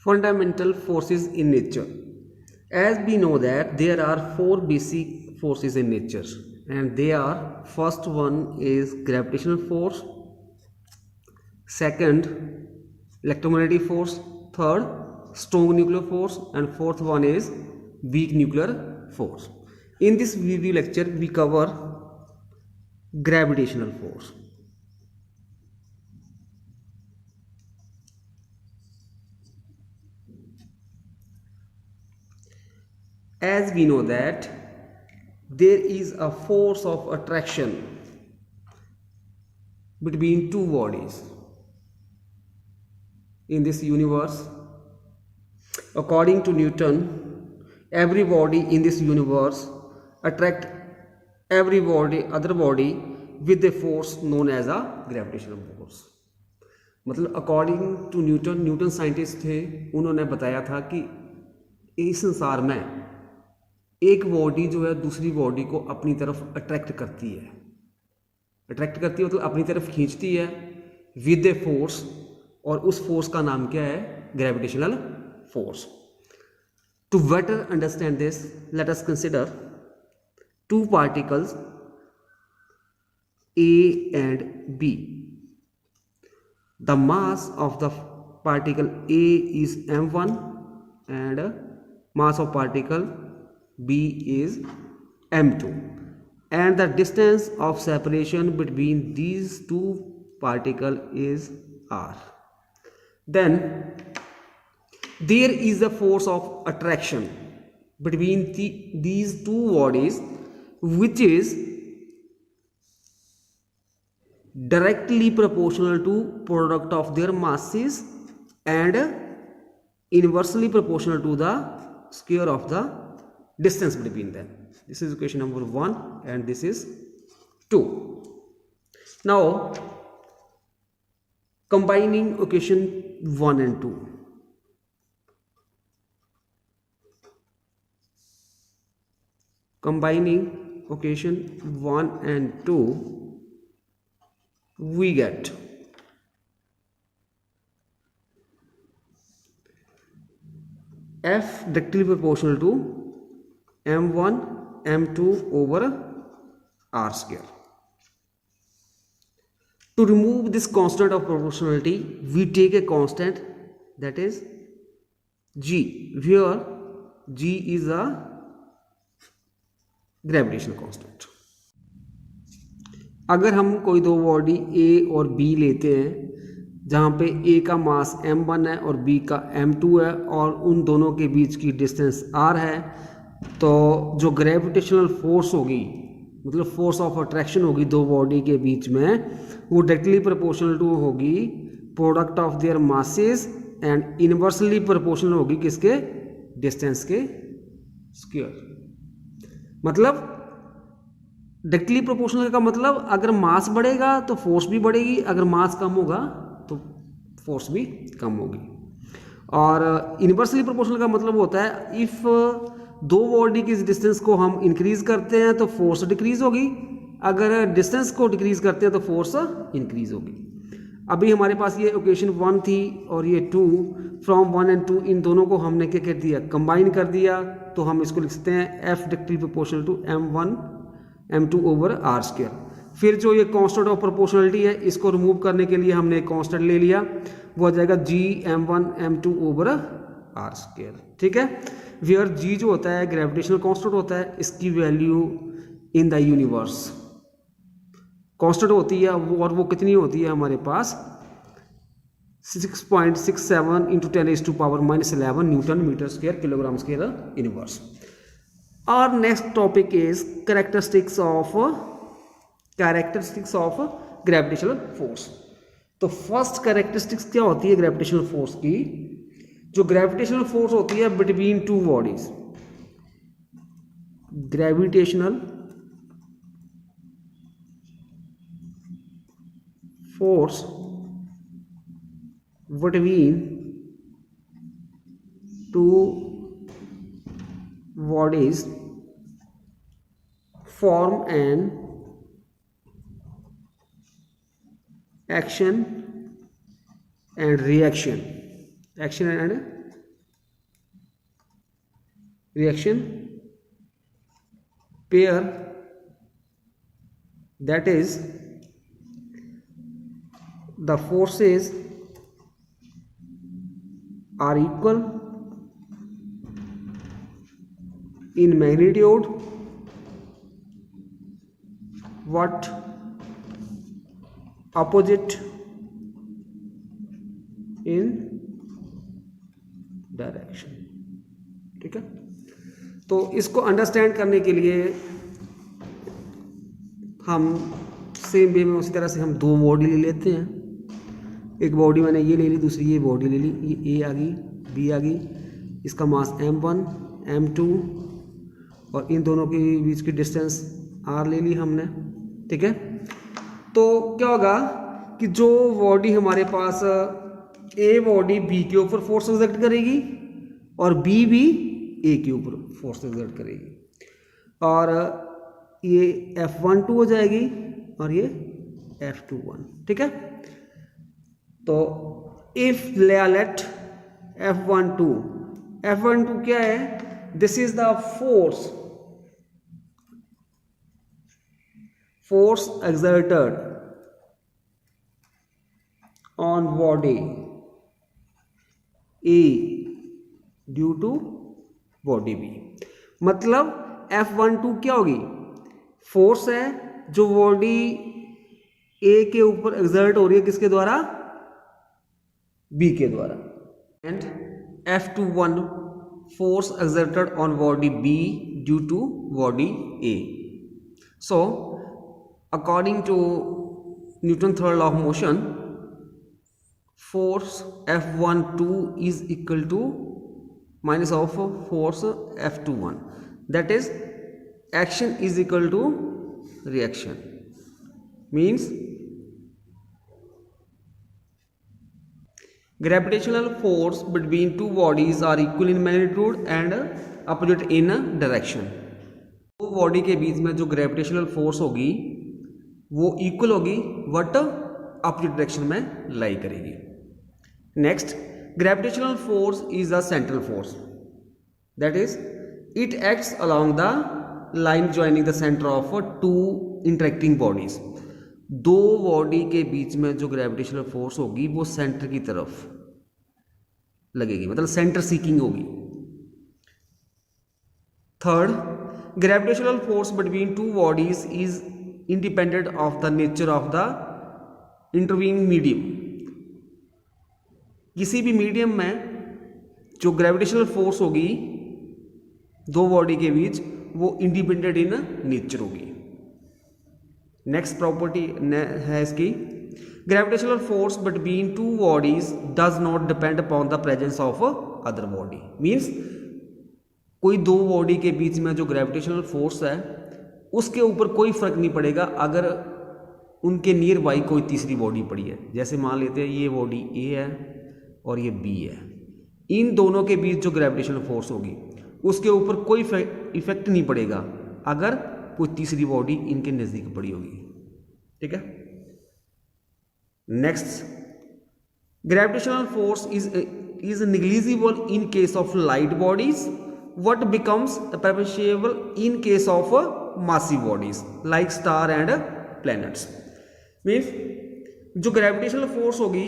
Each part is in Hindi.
Fundamental forces in nature. As we know that there are four basic forces in nature, and they are: first one is gravitational force, second electromagnetic force, third strong nuclear force, and fourth one is weak nuclear force. In this video lecture we cover gravitational force. As we know that there is a force of attraction between two bodies in this universe. According to Newton, every body in this universe attract every other body with a force known as a gravitational force. मतलब अकॉर्डिंग टू न्यूटन साइंटिस्ट थे, उन्होंने बताया था कि इस संसार में एक बॉडी जो है दूसरी बॉडी को अपनी तरफ अट्रैक्ट करती है मतलब अपनी तरफ खींचती है विद ए फोर्स, और उस फोर्स का नाम क्या है? Gravitational force. To better understand this, let us consider two particles A and B. The mass of the particle A is m1 and mass of particle B is m2, and the distance of separation between these two particles is r. Then there is a force of attraction between these two bodies, which is directly proportional to product of their masses and inversely proportional to the square of the distance between them. This is equation number 1 and this is 2. Now combining equation 1 and 2, combining equation 1 and 2, we get F directly proportional to m1 m2 over r square. To remove this constant of proportionality, we take a constant, that is g, where g is a gravitational constant. अगर हम कोई दो बॉडी ए और बी लेते हैं जहाँ पे ए का मास m1 है और बी का m2 है और उन दोनों के बीच की डिस्टेंस r है, तो जो ग्रेविटेशनल फोर्स होगी, मतलब फोर्स ऑफ अट्रैक्शन होगी दो बॉडी के बीच में, वो डायरेक्टली प्रोपोर्शनल टू होगी product of their masses and inversely proportional होगी किसके? डिस्टेंस के स्क्वायर. मतलब डायरेक्टली प्रोपोर्शनल का मतलब अगर मास बढ़ेगा तो फोर्स भी बढ़ेगी, अगर मास कम होगा तो फोर्स भी कम होगी. और इनवर्सली प्रोपोर्शनल का मतलब होता है इफ दो बॉडी की डिस्टेंस को हम इंक्रीज करते हैं तो फोर्स डिक्रीज होगी, अगर डिस्टेंस को डिक्रीज करते हैं तो फोर्स इंक्रीज होगी. अभी हमारे पास ये इक्वेशन 1 थी और ये 2, फ्रॉम 1 एंड 2 इन दोनों को हमने क्या कर दिया? कंबाइन कर दिया. तो हम इसको लिख सकते हैं F directly proportional to m1 m2 over r square. फिर जो ये कांस्टेंट ऑफ प्रोपोर्शनलिटी है, इसको रिमूव करने के लिए हमने एक कांस्टेंट ले लिया, वो आ जाएगा g m1 m2 over r square. ठीक है, वेयर g जो होता है ग्रेविटेशनल कांस्टेंट होता है, इसकी value in the universe constant होती है वो, और वो कितनी होती है हमारे पास? 6.67 into 10⁻⁻11 newton metre square kilogram square inverse. Our next topic is characteristics of gravitational force. तो फर्स्ट कैरेक्टरिस्टिक्स क्या होती है ग्रेविटेशनल फोर्स की? जो ग्रेविटेशनल फोर्स होती है between two bodies, gravitational force between two bodies form an action and reaction. Action and reaction pair, that is the forces are equal in magnitude but opposite in direction. ठीक है, तो इसको अंडरस्टैंड करने के लिए हम सेम वे में उसी तरह से हम दो बॉडी ले लेते हैं। एक बॉडी मैंने ये ले ली, दूसरी ये बॉडी ले ली, ये ए आ गई, बी आ गई, इसका मास m1 m2 और इन दोनों के बीच की डिस्टेंस r ले ली हमने। ठीक है, तो क्या होगा कि जो बॉडी हमारे पास ए बॉडी बी के ऊपर फोर्स एक्सर्ट करेगी और बी भी ए के ऊपर फोर्स एक्सर्ट करेगी, और ये F12 हो जाएगी और ये F21। ठीक है, तो इफ लेट F12 क्या है, this is the force exerted on body A due to body B. मतलब F12 क्या होगी, फोर्स है जो बॉडी ए के ऊपर एक्सर्ट हो रही है, किसके द्वारा, बी के द्वारा, and F21 force exerted on body B due to body A. So according to Newton third law of motion, force F12 is equal to minus of force F21, that is action is equal to reaction, means gravitational force between two bodies are equal in magnitude and opposite in direction। दो बॉडी के बीच में जो ग्रेविटेशनल फोर्स होगी वो इक्वल होगी बट अपोजिट डायरेक्शन में लाई करेगी। Next, gravitational force is a central force, that is it acts along the line joining the centre of two interacting bodies. दो बॉडी के बीच में जो ग्रेविटेशनल फोर्स होगी वो सेंटर की तरफ लगेगी, मतलब सेंटर सीकिंग होगी। Third, gravitational force between two bodies is independent of the nature of the intervening medium. किसी भी मीडियम में जो ग्रेविटेशनल फोर्स होगी दो बॉडी के बीच वो इंडिपेंडेंट इन नेचर होगी। नेक्स्ट प्रॉपर्टी है इसकी, gravitational force between two bodies does not depend upon the presence of other body. Means कोई दो बॉडी के बीच में जो ग्रेविटेशनल फोर्स है उसके ऊपर कोई फर्क नहीं पड़ेगा अगर उनके नियर बाई कोई तीसरी बॉडी पड़ी है। जैसे मान लेते हैं ये बॉडी ए है और ये बी है, इन दोनों के बीच जो ग्रेविटेशनल फोर्स होगी उसके ऊपर कोई इफेक्ट नहीं पड़ेगा अगर कोई तीसरी बॉडी इनके नज़दीक पड़ी होगी। ठीक है, next, gravitational force is negligible in case of light bodies, what becomes appreciable in case of massive bodies like star and planets। Means जो ग्रेविटेशनल फोर्स होगी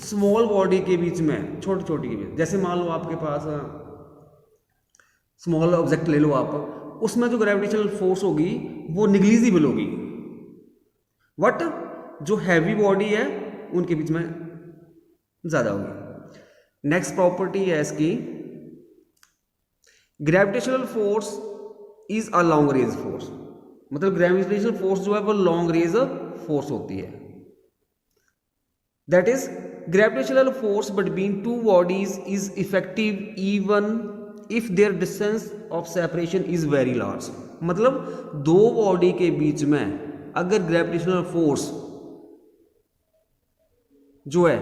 स्मॉल बॉडी के बीच में, छोटी छोटी के बीच, जैसे मान लो आपके पास स्मॉल ऑब्जेक्ट ले लो आप, उसमें जो ग्रेविटेशनल फोर्स होगी वो निग्लिजिबल होगी, बट जो हैवी बॉडी है उनके बीच में ज़्यादा होगी। नेक्स्ट प्रॉपर्टी है इसकी, gravitational force is a long range force. मतलब ग्रेविटेशनल फोर्स जो है वो लॉन्ग रेंज फोर्स होती है। That is gravitational force between two bodies is effective even if their distance of separation is very large. मतलब दो बॉडी के बीच में अगर ग्रेविटेशनल फोर्स जो है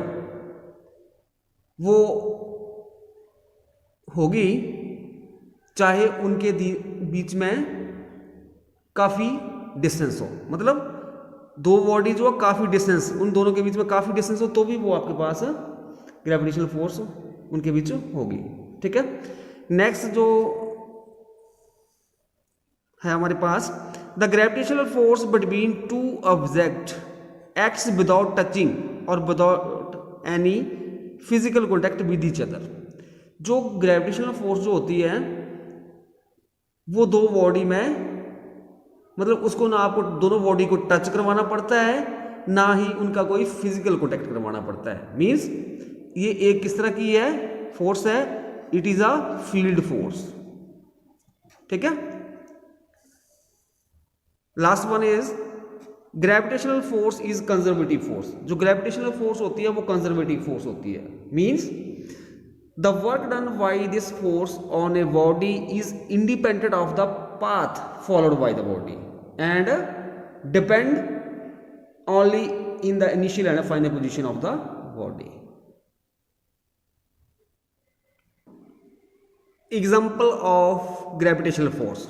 वो होगी चाहे उनके बीच में काफ़ी डिस्टेंस हो, मतलब दो बॉडी जो काफ़ी डिस्टेंस, उन दोनों के बीच में काफ़ी डिस्टेंस हो तो भी वो आपके पास ग्रेविटेशनल फोर्स उनके बीच होगी। ठीक है, नेक्स्ट जो है हमारे पास, the gravitational force between two object acts without touching और without any physical contact with each other. जो ग्रेविटेशनल फोर्स जो होती है वो दो बॉडी में, मतलब उसको ना आपको दोनों बॉडी को टच करवाना पड़ता है, ना ही उनका कोई फिजिकल कॉन्टैक्ट करवाना पड़ता है। मीन्स ये एक किस तरह की है फोर्स है, it is a field force. ठीक है। Last one is gravitational force is conservative force. जो ग्रेविटेशनल फोर्स होती है वो कंजर्वेटिव फोर्स होती है। Means the work done by this force on a body is independent of the path followed by the body and depend only in the initial and final position of the body. Example of gravitational force.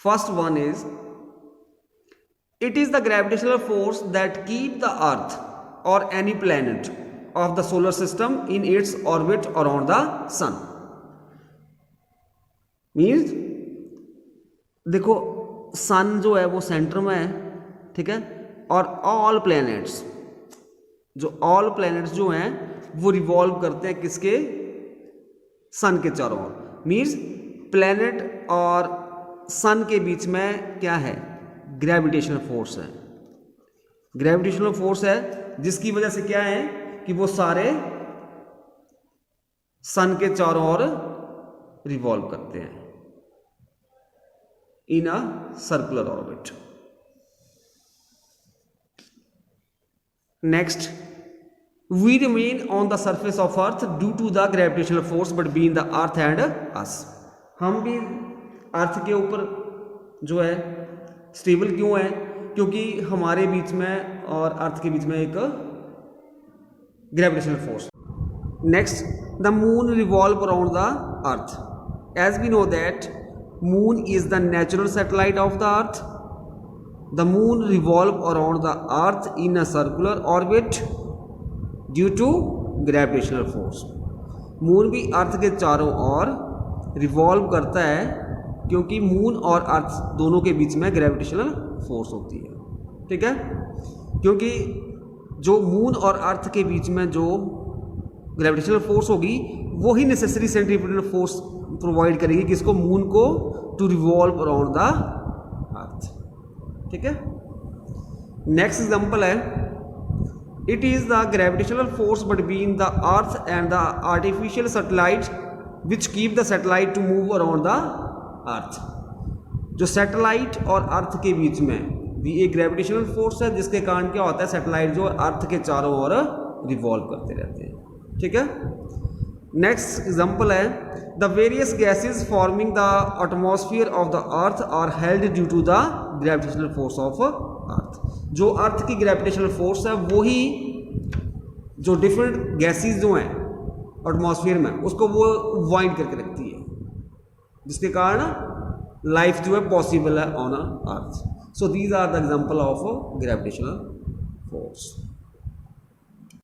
First one is, it is the gravitational force that keep the earth or any planet of the solar system in its orbit around the sun. Means देखो सन जो है वो सेंटर में है, ठीक है, और ऑल प्लैनेट्स जो हैं वो रिवॉल्व करते हैं किसके, सन के चारों ओर। मीन्स प्लैनेट और सन के बीच में क्या है, ग्रेविटेशनल फोर्स है। ग्रेविटेशनल फोर्स है जिसकी वजह से क्या है कि वो सारे सन के चारों ओर रिवॉल्व करते हैं in a circular orbit. Next, we remain on the surface of earth due to the gravitational force between the earth and us. हम भी अर्थ के ऊपर जो है स्टेबल क्यों है, क्योंकि हमारे बीच में और अर्थ के बीच में एक gravitational force. Next, the moon revolve around the earth. As we know that moon is the natural satellite of the earth. The moon revolve around the earth in a circular orbit due to gravitational force. Moon भी अर्थ के चारों ओर रिवॉल्व करता है क्योंकि मून और अर्थ दोनों के बीच में ग्रेविटेशनल फोर्स होती है। ठीक है, क्योंकि जो मून और अर्थ के बीच में जो ग्रेविटेशनल फोर्स होगी वो ही नेसेसरी सेंट्रीफ्यूगल फोर्स प्रोवाइड करेगी किसको, मून को, to revolve around the earth. ठीक है। नेक्स्ट एग्जांपल है, it is the gravitational force between the earth and the artificial satellite which keep the satellite to move around the earth. जो सैटेलाइट और अर्थ के बीच में भी एक ग्रेविटेशनल फोर्स है जिसके कारण क्या होता है, सैटेलाइट जो अर्थ के चारों ओर रिवॉल्व करते रहते हैं। ठीक है। नेक्स्ट एग्जांपल है, the various gases forming the atmosphere of the earth are held due to the gravitational force of earth. जो अर्थ की ग्रेविटेशनल फोर्स है वही जो डिफरेंट गैसेज जो हैं एटमॉस्फेयर में उसको वो वाइंड करके रखती है, जिसके कारण लाइफ जो है पॉसिबल है on earth. So these are the example of gravitational force.